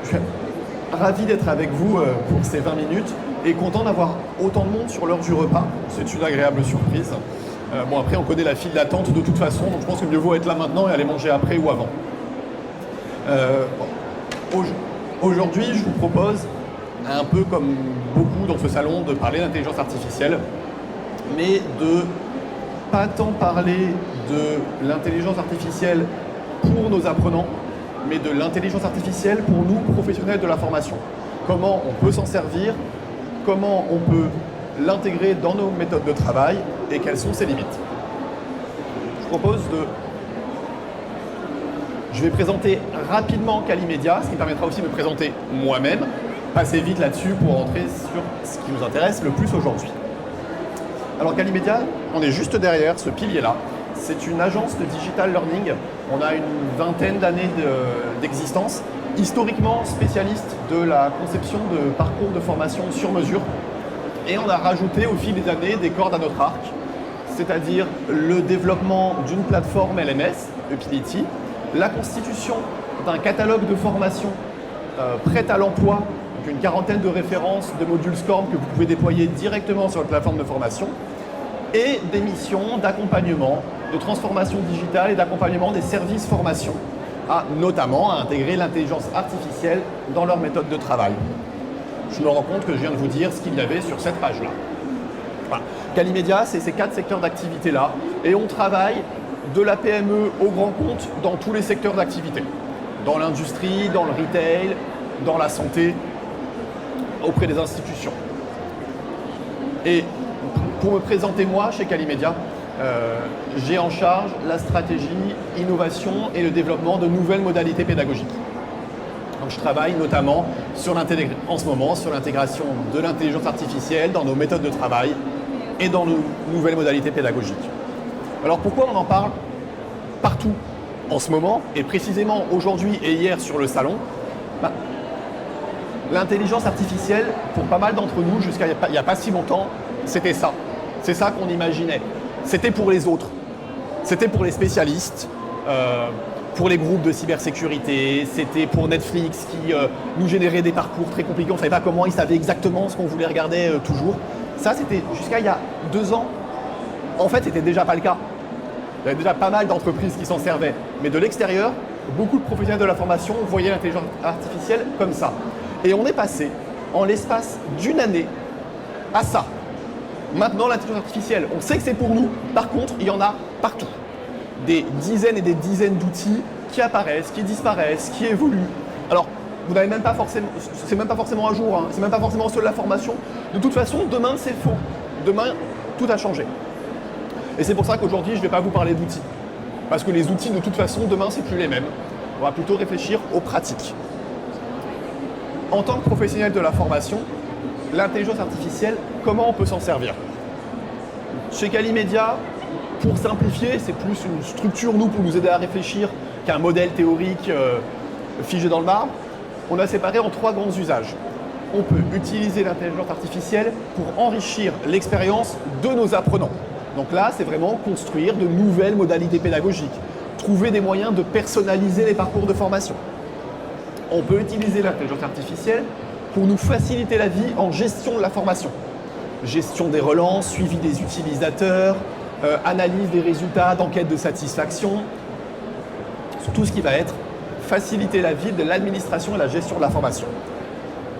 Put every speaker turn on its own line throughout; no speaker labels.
Je suis ravi d'être avec vous pour ces 20 minutes et content d'avoir autant de monde sur l'heure du repas. C'est une agréable surprise. Bon, après, on connaît la file d'attente de toute façon, donc je pense que mieux vaut être là maintenant et aller manger après ou avant. Aujourd'hui, je vous propose, un peu comme beaucoup dans ce salon, de parler d'intelligence artificielle, mais de pas tant parler de l'intelligence artificielle pour nos apprenants, mais de l'intelligence artificielle pour nous, professionnels de la formation. Comment on peut s'en servir, comment on peut l'intégrer dans nos méthodes de travail et quelles sont ses limites. Je vais présenter rapidement Calimedia, ce qui permettra aussi de me présenter moi-même, passer vite là-dessus pour rentrer sur ce qui nous intéresse le plus aujourd'hui. Alors Calimedia, on est juste derrière ce pilier-là. C'est une agence de digital learning. On a une vingtaine d'années d'existence, historiquement spécialiste de la conception de parcours de formation sur mesure. Et on a rajouté au fil des années des cordes à notre arc, c'est-à-dire le développement d'une plateforme LMS, Utility, la constitution d'un catalogue de formation prêt à l'emploi, donc une quarantaine de références de modules SCORM que vous pouvez déployer directement sur la plateforme de formation, et des missions d'accompagnement, de transformation digitale et d'accompagnement des services formation, notamment à intégrer l'intelligence artificielle dans leur méthode de travail. Je me rends compte que je viens de vous dire ce qu'il y avait sur cette page-là. Voilà. Calimedia, c'est ces 4 secteurs d'activité-là, et on travaille de la PME au grand compte dans tous les secteurs d'activité. Dans l'industrie, dans le retail, dans la santé, auprès des institutions. Et pour me présenter moi, chez Calimedia, j'ai en charge la stratégie, innovation et le développement de nouvelles modalités pédagogiques. Donc, je travaille notamment en ce moment sur l'intégration de l'intelligence artificielle dans nos méthodes de travail et dans nos nouvelles modalités pédagogiques. Alors pourquoi on en parle partout en ce moment, et précisément aujourd'hui et hier sur le salon? L'intelligence artificielle, pour pas mal d'entre nous, jusqu'à il n'y a pas si longtemps, c'était ça. C'est ça qu'on imaginait. C'était pour les autres. C'était pour les spécialistes, pour les groupes de cybersécurité, c'était pour Netflix qui nous générait des parcours très compliqués. On ne savait pas comment, ils savaient exactement ce qu'on voulait regarder toujours. Ça, c'était jusqu'à il y a 2 ans. En fait, c'était déjà pas le cas. Il y avait déjà pas mal d'entreprises qui s'en servaient. Mais de l'extérieur, beaucoup de professionnels de la formation voyaient l'intelligence artificielle comme ça. Et on est passé, en l'espace d'une année, à ça. Maintenant, l'intelligence artificielle, on sait que c'est pour nous. Par contre, il y en a partout. Des dizaines et des dizaines d'outils qui apparaissent, qui disparaissent, qui évoluent. Alors, vous n'avez même pas forcément, c'est même pas forcément un jour, hein, c'est même pas forcément seule la formation. De toute façon, demain, c'est faux. Demain, tout a changé. Et c'est pour ça qu'aujourd'hui, je ne vais pas vous parler d'outils. Parce que les outils, de toute façon, demain, c'est plus les mêmes. On va plutôt réfléchir aux pratiques. En tant que professionnel de la formation, l'intelligence artificielle, comment on peut s'en servir? Chez Calimedia, pour simplifier, c'est plus une structure, nous, pour nous aider à réfléchir qu'un modèle théorique figé dans le marbre. On a séparé en 3 grands usages. On peut utiliser l'intelligence artificielle pour enrichir l'expérience de nos apprenants. Donc là, c'est vraiment construire de nouvelles modalités pédagogiques, trouver des moyens de personnaliser les parcours de formation. On peut utiliser l'intelligence artificielle pour nous faciliter la vie en gestion de la formation. Gestion des relances, suivi des utilisateurs, analyse des résultats d'enquête de satisfaction, sur tout ce qui va être faciliter la vie de l'administration et la gestion de la formation.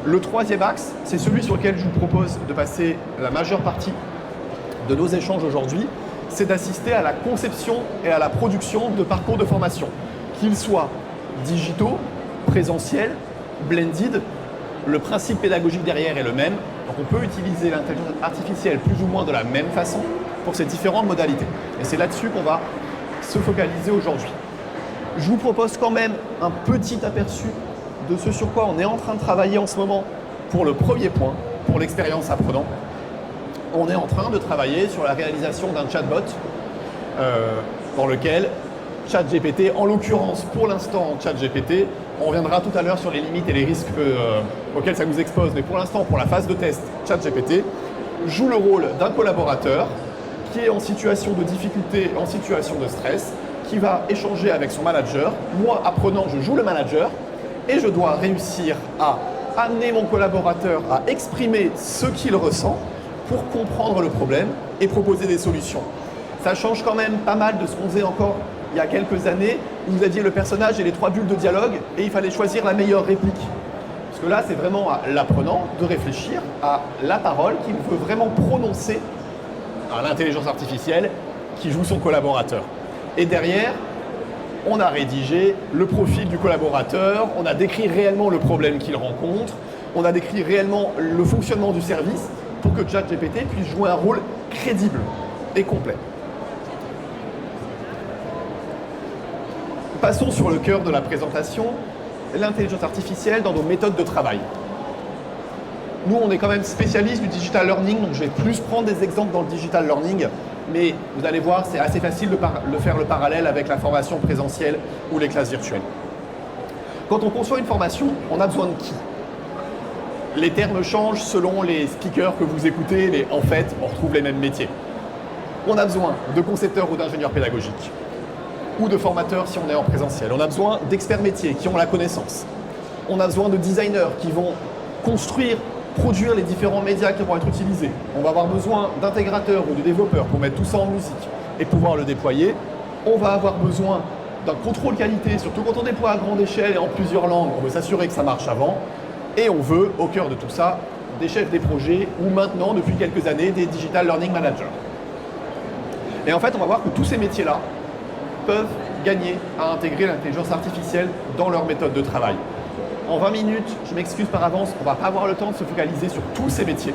Le 3e axe, c'est celui sur lequel je vous propose de passer la majeure partie de nos échanges aujourd'hui, c'est d'assister à la conception et à la production de parcours de formation, qu'ils soient digitaux, présentiels, blended. Le principe pédagogique derrière est le même, donc on peut utiliser l'intelligence artificielle plus ou moins de la même façon pour ces différentes modalités. Et c'est là-dessus qu'on va se focaliser aujourd'hui. Je vous propose quand même un petit aperçu de ce sur quoi on est en train de travailler en ce moment pour le premier point, pour l'expérience apprenant. On est en train de travailler sur la réalisation d'un chatbot dans lequel ChatGPT, en l'occurrence pour l'instant ChatGPT, on reviendra tout à l'heure sur les limites et les risques auxquels ça nous expose, mais pour l'instant, pour la phase de test, ChatGPT joue le rôle d'un collaborateur qui est en situation de difficulté, en situation de stress, qui va échanger avec son manager. Moi, apprenant, je joue le manager, et je dois réussir à amener mon collaborateur à exprimer ce qu'il ressent pour comprendre le problème et proposer des solutions. Ça change quand même pas mal de ce qu'on faisait encore il y a quelques années, où vous aviez le personnage et les 3 bulles de dialogue et il fallait choisir la meilleure réplique. Parce que là, c'est vraiment à l'apprenant de réfléchir à la parole qu'il veut vraiment prononcer à l'intelligence artificielle qui joue son collaborateur. Et derrière, on a rédigé le profil du collaborateur, on a décrit réellement le problème qu'il rencontre, on a décrit réellement le fonctionnement du service pour que ChatGPT puisse jouer un rôle crédible et complet. Passons sur le cœur de la présentation, l'intelligence artificielle dans nos méthodes de travail. Nous, on est quand même spécialistes du digital learning, donc je vais plus prendre des exemples dans le digital learning, mais vous allez voir, c'est assez facile de faire le parallèle avec la formation présentielle ou les classes virtuelles. Quand on conçoit une formation, on a besoin de qui? Les termes changent selon les speakers que vous écoutez, mais en fait, on retrouve les mêmes métiers. On a besoin de concepteurs ou d'ingénieurs pédagogiques, ou de formateurs si on est en présentiel. On a besoin d'experts métiers qui ont la connaissance. On a besoin de designers qui vont construire, produire les différents médias qui vont être utilisés. On va avoir besoin d'intégrateurs ou de développeurs pour mettre tout ça en musique et pouvoir le déployer. On va avoir besoin d'un contrôle qualité, surtout quand on déploie à grande échelle et en plusieurs langues. On veut s'assurer que ça marche avant. Et on veut, au cœur de tout ça, des chefs des projets ou maintenant, depuis quelques années, des digital learning managers. Et en fait, on va voir que tous ces métiers-là peuvent gagner à intégrer l'intelligence artificielle dans leur méthode de travail. En 20 minutes, je m'excuse par avance, on ne va pas avoir le temps de se focaliser sur tous ces métiers.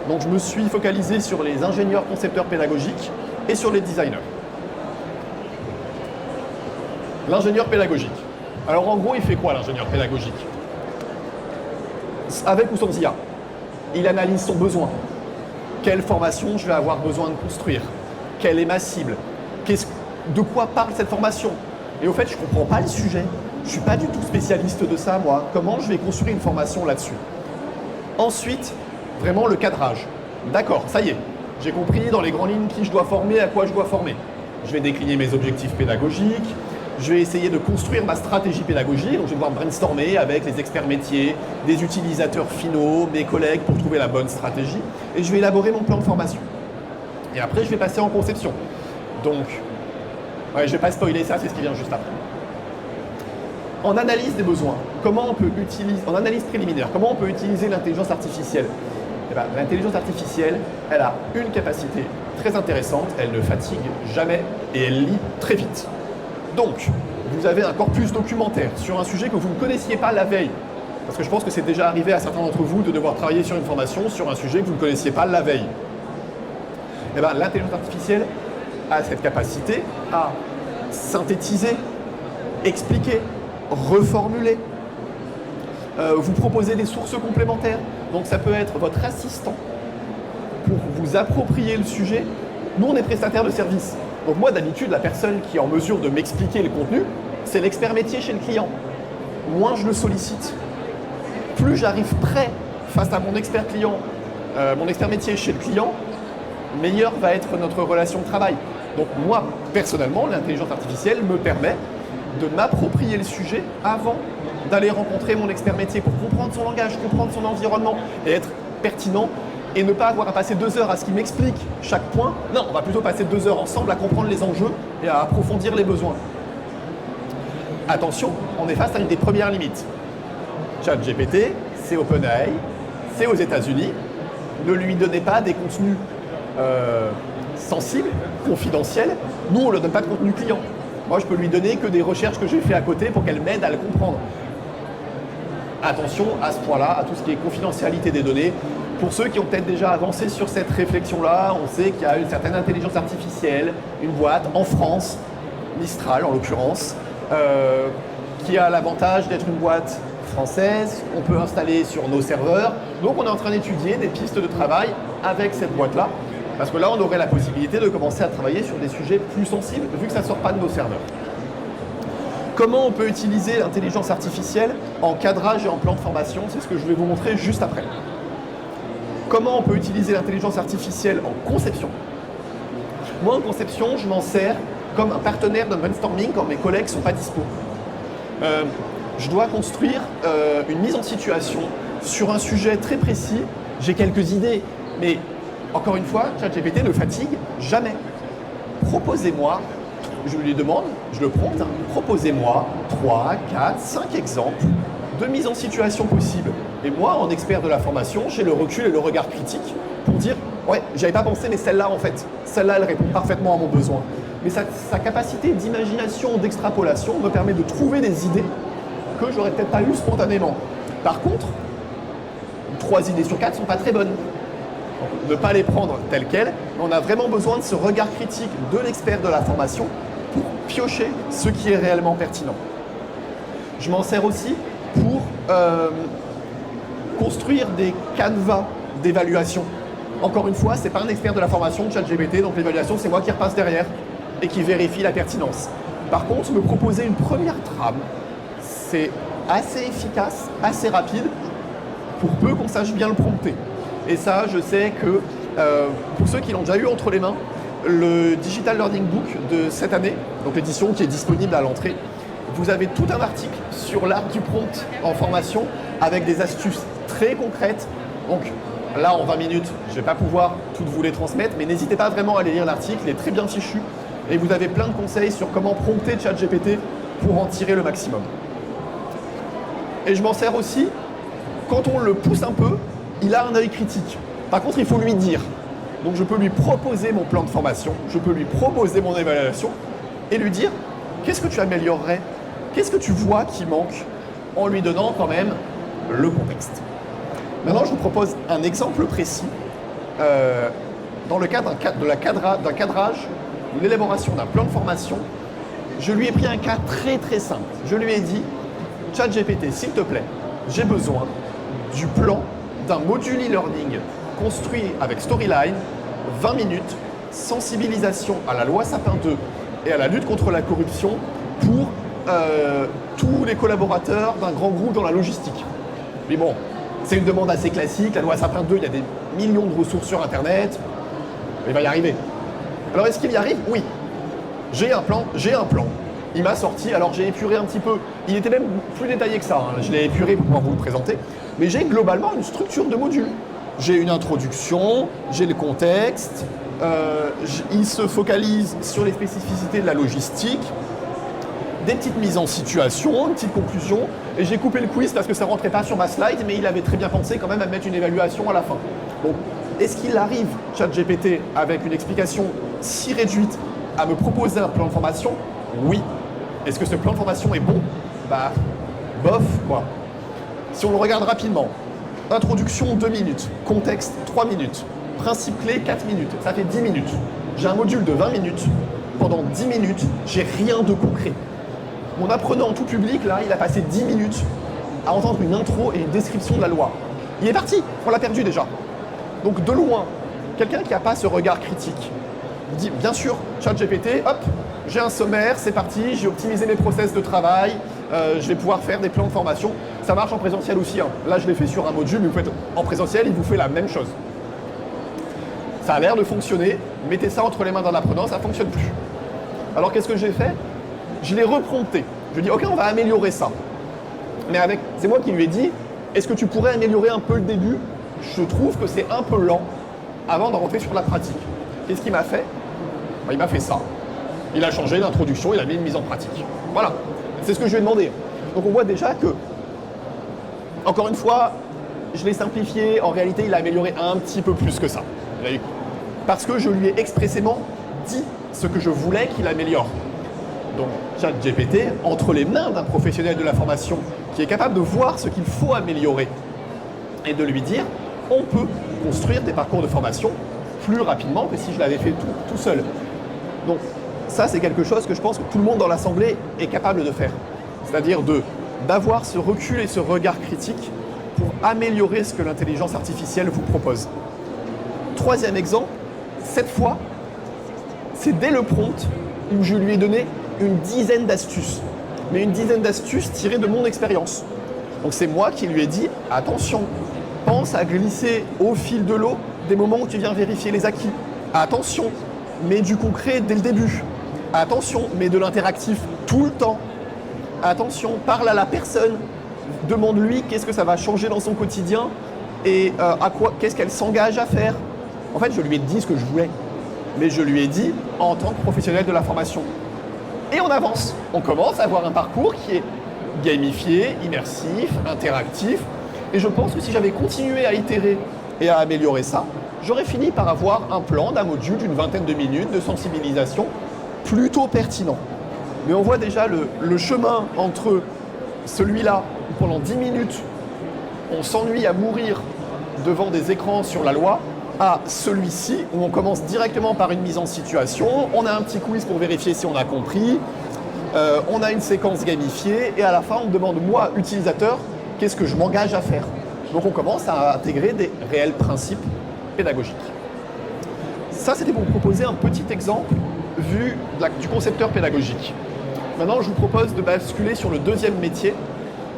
Donc je me suis focalisé sur les ingénieurs concepteurs pédagogiques et sur les designers. L'ingénieur pédagogique. Alors en gros, il fait quoi l'ingénieur pédagogique? Avec ou sans IA, il analyse son besoin. Quelle formation je vais avoir besoin de construire? Quelle est ma cible? De quoi parle cette formation? Et au fait, je ne comprends pas le sujet. Je ne suis pas du tout spécialiste de ça, moi. Comment je vais construire une formation là-dessus? Ensuite, vraiment le cadrage. D'accord, ça y est. J'ai compris dans les grandes lignes qui je dois former, à quoi je dois former. Je vais décliner mes objectifs pédagogiques. Je vais essayer de construire ma stratégie pédagogique. Donc, je vais devoir brainstormer avec les experts métiers, des utilisateurs finaux, mes collègues pour trouver la bonne stratégie. Et je vais élaborer mon plan de formation. Et après, je vais passer en conception. Donc, ouais, je ne vais pas spoiler ça, c'est ce qui vient juste après. En analyse des besoins, en analyse préliminaire, comment on peut utiliser l'intelligence artificielle? Eh bien, l'intelligence artificielle, elle a une capacité très intéressante, elle ne fatigue jamais et elle lit très vite. Donc, vous avez un corpus documentaire sur un sujet que vous ne connaissiez pas la veille. Parce que je pense que c'est déjà arrivé à certains d'entre vous de devoir travailler sur une formation sur un sujet que vous ne connaissiez pas la veille. Eh bien, l'intelligence artificielle a cette capacité à synthétiser, expliquer, reformuler, vous proposer des sources complémentaires. Donc ça peut être votre assistant pour vous approprier le sujet. Nous, on est prestataire de service. Donc moi, d'habitude, la personne qui est en mesure de m'expliquer le contenu, c'est l'expert métier chez le client. Moins je le sollicite, plus j'arrive prêt face à mon expert client, mon expert métier chez le client, meilleure va être notre relation de travail. Donc moi, personnellement, l'intelligence artificielle me permet de m'approprier le sujet avant d'aller rencontrer mon expert métier pour comprendre son langage, comprendre son environnement et être pertinent et ne pas avoir à passer 2 heures à ce qu'il m'explique chaque point. Non, on va plutôt passer 2 heures ensemble à comprendre les enjeux et à approfondir les besoins. Attention, on est face à une des premières limites. ChatGPT, c'est OpenAI, c'est aux États-Unis. Ne lui donnez pas des contenus sensibles, confidentiels. Nous, on ne leur donne pas de contenu client. Moi, je peux lui donner que des recherches que j'ai fait à côté pour qu'elle m'aide à le comprendre. Attention à ce point-là, à tout ce qui est confidentialité des données. Pour ceux qui ont peut-être déjà avancé sur cette réflexion-là, on sait qu'il y a une certaine intelligence artificielle, une boîte en France, Mistral en l'occurrence, qui a l'avantage d'être une boîte française, on peut installer sur nos serveurs. Donc on est en train d'étudier des pistes de travail avec cette boîte-là, parce que là on aurait la possibilité de commencer à travailler sur des sujets plus sensibles, vu que ça ne sort pas de nos serveurs. Comment on peut utiliser l'intelligence artificielle en cadrage et en plan de formation? C'est ce que je vais vous montrer juste après. Comment on peut utiliser l'intelligence artificielle en conception? Moi, en conception, je m'en sers comme un partenaire d'un brainstorming quand mes collègues ne sont pas dispo. je dois construire une mise en situation sur un sujet très précis. J'ai quelques idées, mais encore une fois, ChatGPT ne fatigue jamais. Proposez-moi, je lui demande, je le prompte, proposez-moi 3, 4, 5 exemples de mise en situation possible. Et moi, en expert de la formation, j'ai le recul et le regard critique pour dire « Ouais, j'avais pas pensé, mais celle-là, en fait, celle-là, elle répond parfaitement à mon besoin. » Mais sa capacité d'imagination, d'extrapolation me permet de trouver des idées que j'aurais peut-être pas eues spontanément. Par contre, 3 idées sur 4 ne sont pas très bonnes. Donc, ne pas les prendre telles quelles, mais on a vraiment besoin de ce regard critique de l'expert de la formation pour piocher ce qui est réellement pertinent. Je m'en sers aussi pour construire des canevas d'évaluation. Encore une fois, ce n'est pas un expert de la formation, ChatGPT, donc l'évaluation, c'est moi qui repasse derrière et qui vérifie la pertinence. Par contre, me proposer une première trame, c'est assez efficace, assez rapide, pour peu qu'on sache bien le prompter. Et ça, je sais que pour ceux qui l'ont déjà eu entre les mains, le Digital Learning Book de cette année, donc l'édition qui est disponible à l'entrée, vous avez tout un article sur l'art du prompt en formation avec des astuces très concrètes. Donc là, en 20 minutes, je ne vais pas pouvoir toutes vous les transmettre, mais n'hésitez pas vraiment à aller lire l'article, il est très bien fichu. Et vous avez plein de conseils sur comment prompter ChatGPT pour en tirer le maximum. Et je m'en sers aussi, quand on le pousse un peu, il a un œil critique. Par contre, il faut lui dire. Donc je peux lui proposer mon plan de formation, je peux lui proposer mon évaluation et lui dire qu'est-ce que tu améliorerais, qu'est-ce que tu vois qui manque, en lui donnant quand même le contexte. Maintenant, je vous propose un exemple précis dans le cadre d'un cadrage, de l'élaboration d'un plan de formation. Je lui ai pris un cas très très simple. Je lui ai dit ChatGPT, s'il te plaît, j'ai besoin du plan d'un module e-learning construit avec Storyline, 20 minutes, sensibilisation à la loi Sapin 2 et à la lutte contre la corruption pour tous les collaborateurs d'un grand groupe dans la logistique. Mais bon, c'est une demande assez classique, la loi Sapin 2, il y a des millions de ressources sur Internet, il va y arriver. Alors est-ce qu'il y arrive? Oui. J'ai un plan. Il m'a sorti, alors j'ai épuré un petit peu, il était même plus détaillé que ça, hein. Je l'ai épuré pour pouvoir vous le présenter, mais j'ai globalement une structure de module. J'ai une introduction, j'ai le contexte, il se focalise sur les spécificités de la logistique, des petites mises en situation, une petite conclusion, et j'ai coupé le quiz parce que ça ne rentrait pas sur ma slide, mais il avait très bien pensé quand même à mettre une évaluation à la fin. Donc, est-ce qu'il arrive, ChatGPT, avec une explication si réduite, à me proposer un plan de formation? Oui. Est-ce que ce plan de formation est bon? Bah, bof, quoi. Si on le regarde rapidement, introduction 2 minutes, contexte 3 minutes, principe clé 4 minutes, ça fait 10 minutes. J'ai un module de 20 minutes, pendant 10 minutes, j'ai rien de concret. Mon apprenant en tout public, là, il a passé 10 minutes à entendre une intro et une description de la loi. Il est parti, on l'a perdu déjà. Donc de loin, quelqu'un qui n'a pas ce regard critique, dit bien sûr, ChatGPT, hop, j'ai un sommaire, c'est parti, j'ai optimisé mes process de travail, je vais pouvoir faire des plans de formation. Ça marche en présentiel aussi, hein. Là, je l'ai fait sur un module, mais vous faites en présentiel, il vous fait la même chose. Ça a l'air de fonctionner, mettez ça entre les mains d'un apprenant, ça ne fonctionne plus. Alors qu'est-ce que j'ai fait? Je l'ai reprompté. Je lui ai dit, ok, on va améliorer ça. Mais c'est moi qui lui ai dit, est-ce que tu pourrais améliorer un peu le début? Je trouve que c'est un peu lent avant de rentrer sur la pratique. Qu'est-ce qu'il m'a fait? Il m'a fait ça. Il a changé l'introduction, il a mis une mise en pratique. Voilà, c'est ce que je lui ai demandé. Donc on voit déjà que, encore une fois, je l'ai simplifié. En réalité, il a amélioré un petit peu plus que ça. Parce que je lui ai expressément dit ce que je voulais qu'il améliore. Donc ChatGPT, entre les mains d'un professionnel de la formation qui est capable de voir ce qu'il faut améliorer et de lui dire, on peut construire des parcours de formation plus rapidement que si je l'avais fait tout seul. Donc ça, c'est quelque chose que je pense que tout le monde dans l'Assemblée est capable de faire. C'est-à-dire d'avoir ce recul et ce regard critique pour améliorer ce que l'intelligence artificielle vous propose. Troisième exemple, cette fois, c'est dès le prompt où je lui ai donné une dizaine d'astuces. Mais une dizaine d'astuces tirées de mon expérience. Donc c'est moi qui lui ai dit, attention, pense à glisser au fil de l'eau des moments où tu viens vérifier les acquis. Attention, mets du concret dès le début. Attention, mets de l'interactif tout le temps. attention, parle à la personne, demande-lui qu'est-ce que ça va changer dans son quotidien et qu'est-ce qu'elle s'engage à faire. En fait, je lui ai dit ce que je voulais, mais je lui ai dit en tant que professionnel de la formation. Et on avance, on commence à avoir un parcours qui est gamifié, immersif, interactif, et je pense que si j'avais continué à itérer et à améliorer ça, j'aurais fini par avoir un plan d'un module d'une 20aine de minutes de sensibilisation plutôt pertinent. Mais on voit déjà le chemin entre celui-là, où pendant 10 minutes, on s'ennuie à mourir devant des écrans sur la loi, à celui-ci, où on commence directement par une mise en situation, on a un petit quiz pour vérifier si on a compris, on a une séquence gamifiée, et à la fin, on me demande, moi, utilisateur, qu'est-ce que je m'engage à faire? Donc on commence à intégrer des réels principes pédagogiques. Ça, c'était pour vous proposer un petit exemple vu du concepteur pédagogique. Maintenant, je vous propose de basculer sur le deuxième métier,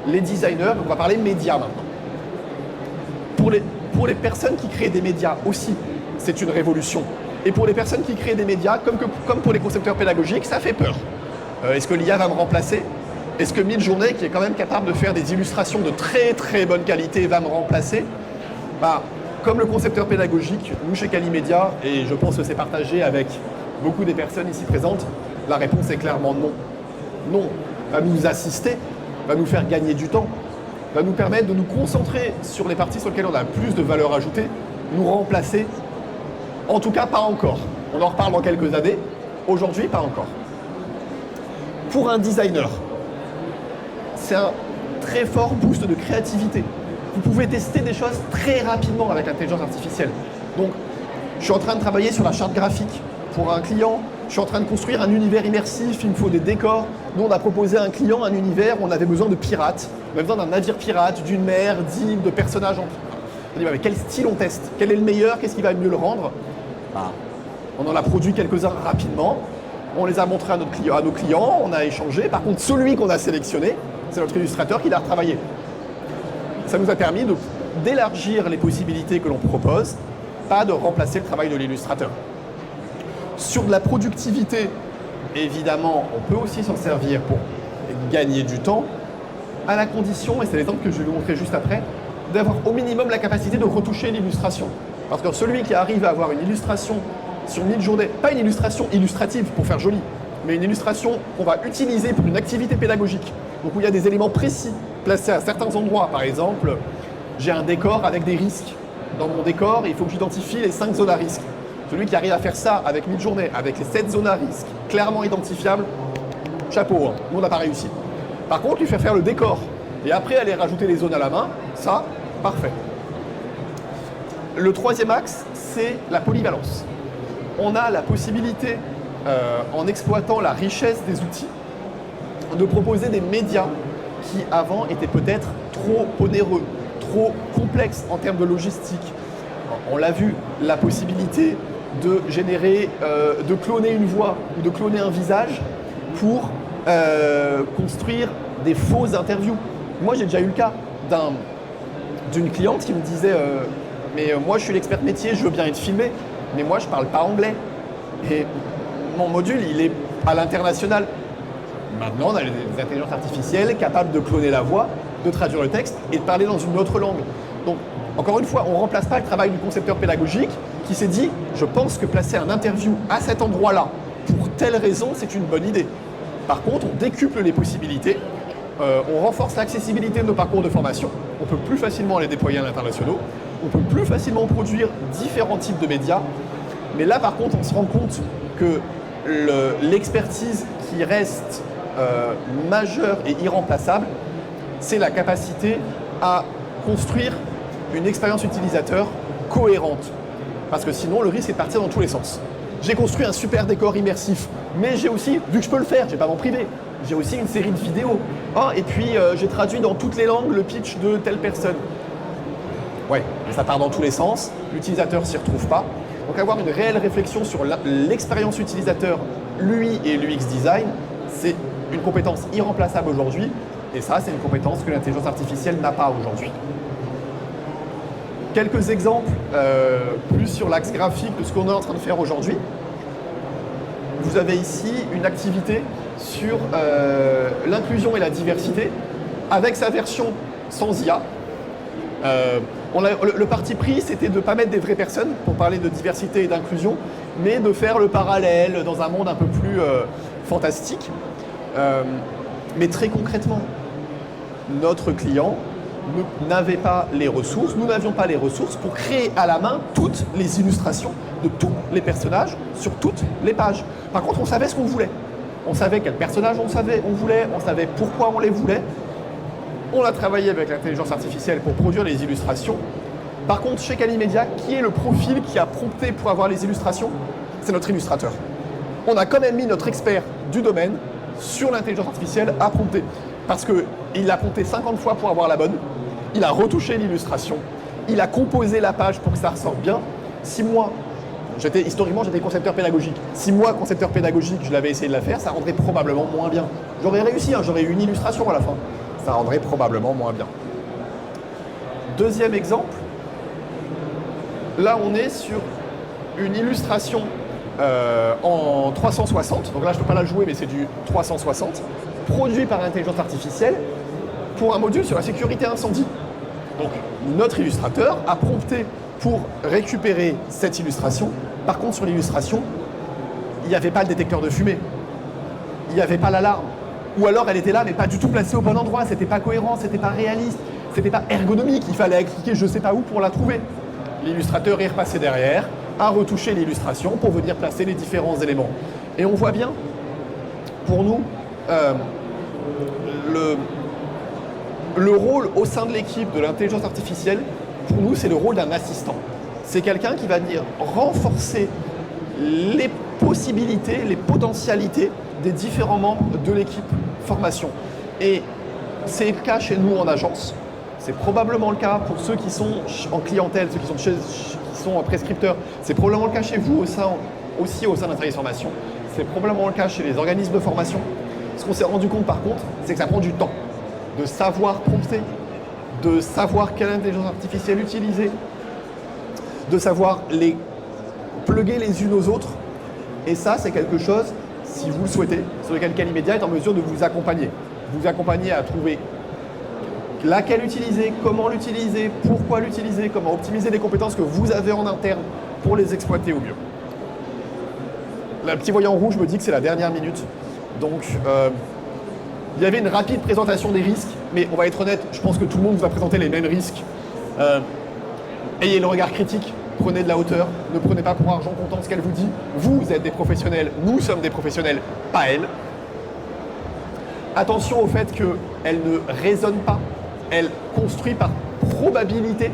les designers. On va parler médias maintenant. Pour les personnes qui créent des médias aussi, c'est une révolution. Et pour les personnes qui créent des médias, comme pour les concepteurs pédagogiques, ça fait peur. Est-ce que l'IA va me remplacer? Est-ce que Midjourney, qui est quand même capable de faire des illustrations de très très bonne qualité, va me remplacer? Comme le concepteur pédagogique, nous chez Calimedia, et je pense que c'est partagé avec beaucoup des personnes ici présentes, la réponse est clairement non. Non, va nous assister, va nous faire gagner du temps, va nous permettre de nous concentrer sur les parties sur lesquelles on a plus de valeur ajoutée, nous remplacer, en tout cas pas encore. On en reparle dans quelques années, aujourd'hui pas encore. Pour un designer, c'est un très fort boost de créativité. Vous pouvez tester des choses très rapidement avec l'intelligence artificielle. Donc, je suis en train de travailler sur la charte graphique pour un client. Je suis en train de construire un univers immersif, il me faut des décors. Nous, on a proposé à un client un univers où on avait besoin de pirates. On avait besoin d'un navire pirate, d'une mer, d'îles, de personnages. On dit, mais quel style on teste? Quel est le meilleur? Qu'est-ce qui va mieux le rendre? On en a produit quelques-uns rapidement. On les a montrés à nos clients, on a échangé. Par contre, celui qu'on a sélectionné, c'est notre illustrateur qui l'a retravaillé. Ça nous a permis d'élargir les possibilités que l'on propose, pas de remplacer le travail de l'illustrateur. Sur de la productivité, évidemment, on peut aussi s'en servir pour gagner du temps, à la condition, et c'est l'exemple que je vais vous montrer juste après, d'avoir au minimum la capacité de retoucher l'illustration. Parce que celui qui arrive à avoir une illustration sur Midjourney, pas une illustration illustrative pour faire joli, mais une illustration qu'on va utiliser pour une activité pédagogique, donc où il y a des éléments précis placés à certains endroits. Par exemple, j'ai un décor avec des risques. Dans mon décor, il faut que j'identifie les 5 zones à risque. Celui qui arrive à faire ça avec Midjourney, avec les 7 zones à risque, clairement identifiables, chapeau, hein. Nous on n'a pas réussi. Par contre, lui faire le décor et après aller rajouter les zones à la main, ça, parfait. Le troisième axe, c'est la polyvalence. On a la possibilité, en exploitant la richesse des outils, de proposer des médias qui avant étaient peut-être trop onéreux, trop complexes en termes de logistique. On l'a vu, la possibilité de générer, de cloner une voix ou de cloner un visage pour construire des fausses interviews. Moi, j'ai déjà eu le cas d'une cliente qui me disait mais moi, je suis l'expert métier, je veux bien être filmé, mais moi, je ne parle pas anglais. Et mon module, il est à l'international. Maintenant, on a des intelligences artificielles capables de cloner la voix, de traduire le texte et de parler dans une autre langue. Donc, encore une fois, on ne remplace pas le travail du concepteur pédagogique qui s'est dit « je pense que placer un interview à cet endroit-là, pour telle raison, c'est une bonne idée ». Par contre, on décuple les possibilités, on renforce l'accessibilité de nos parcours de formation, on peut plus facilement les déployer à l'international, on peut plus facilement produire différents types de médias, mais là, par contre, on se rend compte que l'expertise qui reste majeure et irremplaçable, c'est la capacité à construire une expérience utilisateur cohérente. Parce que sinon, le risque est de partir dans tous les sens. J'ai construit un super décor immersif, mais j'ai aussi, vu que je peux le faire, je ne vais pas m'en priver, j'ai aussi une série de vidéos. Et puis, j'ai traduit dans toutes les langues le pitch de telle personne. Ouais, mais ça part dans tous les sens, l'utilisateur ne s'y retrouve pas. Donc avoir une réelle réflexion sur l'expérience utilisateur, l'UI et l'UX design, c'est une compétence irremplaçable aujourd'hui. Et ça, c'est une compétence que l'intelligence artificielle n'a pas aujourd'hui. Quelques exemples plus sur l'axe graphique de ce qu'on est en train de faire aujourd'hui. Vous avez ici une activité sur l'inclusion et la diversité, avec sa version sans IA. Le parti pris, c'était de ne pas mettre des vraies personnes pour parler de diversité et d'inclusion, mais de faire le parallèle dans un monde un peu plus fantastique. Mais très concrètement, notre client n'avait pas les ressources, nous n'avions pas les ressources pour créer à la main toutes les illustrations de tous les personnages sur toutes les pages. Par contre, on savait ce qu'on voulait. On savait quel personnage on voulait, on savait pourquoi on les voulait. On a travaillé avec l'intelligence artificielle pour produire les illustrations. Par contre, chez Calimedia, qui est le profil qui a prompté pour avoir les illustrations? C'est notre illustrateur. On a quand même mis notre expert du domaine sur l'intelligence artificielle à prompter. Parce qu'il l'a prompté 50 fois pour avoir la bonne. Il a retouché l'illustration. Il a composé la page pour que ça ressorte bien. Si moi, historiquement, j'étais concepteur pédagogique. Si moi, concepteur pédagogique, je l'avais essayé de la faire, ça rendrait probablement moins bien. J'aurais réussi, hein, j'aurais eu une illustration à la fin. Ça rendrait probablement moins bien. Deuxième exemple, là on est sur une illustration en 360, donc là je ne peux pas la jouer mais c'est du 360, produit par l'intelligence artificielle pour un module sur la sécurité incendie. Donc notre illustrateur a prompté pour récupérer cette illustration. Par contre sur l'illustration, il n'y avait pas le détecteur de fumée, il n'y avait pas l'alarme. Ou alors elle était là mais pas du tout placée au bon endroit, c'était pas cohérent, c'était pas réaliste, c'était pas ergonomique, il fallait cliquer je sais pas où pour la trouver. L'illustrateur est repassé derrière, a retouché l'illustration pour venir placer les différents éléments. Et on voit bien, pour nous, le rôle au sein de l'équipe de l'intelligence artificielle, pour nous c'est le rôle d'un assistant. C'est quelqu'un qui va venir renforcer les possibilités, les potentialités des différents membres de l'équipe formation. Et c'est le cas chez nous en agence. C'est probablement le cas pour ceux qui sont en clientèle, ceux qui sont prescripteurs. C'est probablement le cas chez vous aussi au sein d'un service formation. C'est probablement le cas chez les organismes de formation. Ce qu'on s'est rendu compte par contre, c'est que ça prend du temps de savoir prompter, de savoir quelle intelligence artificielle utiliser, de savoir les plugger les unes aux autres. Et ça, c'est quelque chose, si vous le souhaitez, sur lequel Calimedia est en mesure de vous accompagner. Vous accompagner à trouver laquelle utiliser, comment l'utiliser, pourquoi l'utiliser, comment optimiser les compétences que vous avez en interne pour les exploiter au mieux. Le petit voyant rouge me dit que c'est la dernière minute. Donc, il y avait une rapide présentation des risques, mais on va être honnête, je pense que tout le monde vous a présenté les mêmes risques. Ayez le regard critique, prenez de la hauteur, ne prenez pas pour argent comptant ce qu'elle vous dit. Vous êtes des professionnels, nous sommes des professionnels, pas elle. Attention au fait qu'elle ne raisonne pas, elle construit par probabilité.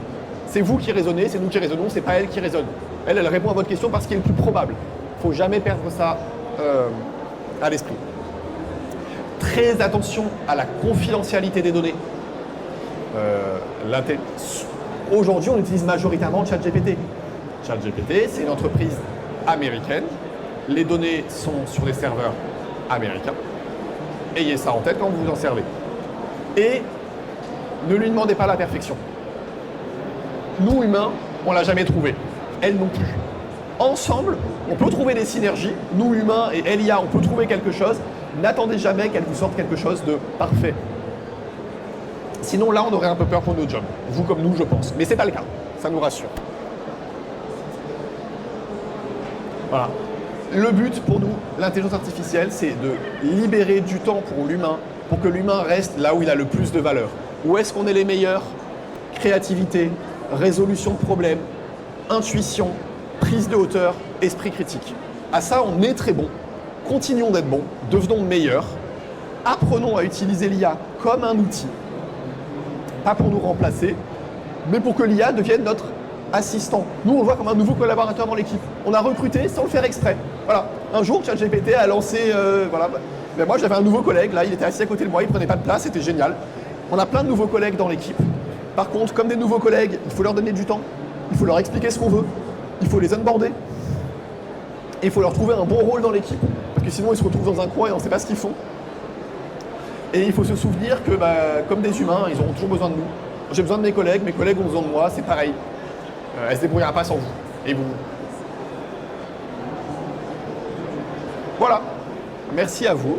C'est vous qui raisonnez, c'est nous qui raisonnons, c'est pas elle qui raisonne. Elle répond à votre question parce qu'il est le plus probable. Il ne faut jamais perdre ça à l'esprit. Très attention à la confidentialité des données. Aujourd'hui, on utilise majoritairement ChatGPT. ChatGPT, c'est une entreprise américaine. Les données sont sur des serveurs américains. Ayez ça en tête quand vous vous en servez. Et ne lui demandez pas la perfection. Nous, humains, on ne l'a jamais trouvé. Elle non plus. Ensemble, on peut trouver des synergies. Nous, humains, et l'IA, on peut trouver quelque chose. N'attendez jamais qu'elle vous sorte quelque chose de parfait. Sinon, là, on aurait un peu peur pour nos jobs. Vous comme nous, je pense. Mais ce n'est pas le cas. Ça nous rassure. Voilà. Le but pour nous, l'intelligence artificielle, c'est de libérer du temps pour l'humain, pour que l'humain reste là où il a le plus de valeur. Où est-ce qu'on est les meilleurs? Créativité, résolution de problèmes, intuition, prise de hauteur, esprit critique. À ça, on est très bon. Continuons d'être bons, devenons meilleurs. Apprenons à utiliser l'IA comme un outil. Pas pour nous remplacer, mais pour que l'IA devienne notre assistant. Nous, on le voit comme un nouveau collaborateur dans l'équipe. On a recruté sans le faire exprès. Voilà. Un jour, ChatGPT a lancé... voilà. Mais moi, j'avais un nouveau collègue, là, il était assis à côté de moi, il ne prenait pas de place, c'était génial. On a plein de nouveaux collègues dans l'équipe. Par contre, comme des nouveaux collègues, il faut leur donner du temps. Il faut leur expliquer ce qu'on veut. Il faut les onboarder. Et il faut leur trouver un bon rôle dans l'équipe. Parce que sinon, ils se retrouvent dans un coin et on ne sait pas ce qu'ils font. Et il faut se souvenir que, comme des humains, ils auront toujours besoin de nous. J'ai besoin de mes collègues ont besoin de moi, c'est pareil. Elle ne se débrouillera pas sans vous. Et vous. Voilà. Merci à vous.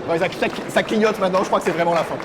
Ouais, ça clignote maintenant, je crois que c'est vraiment la fin.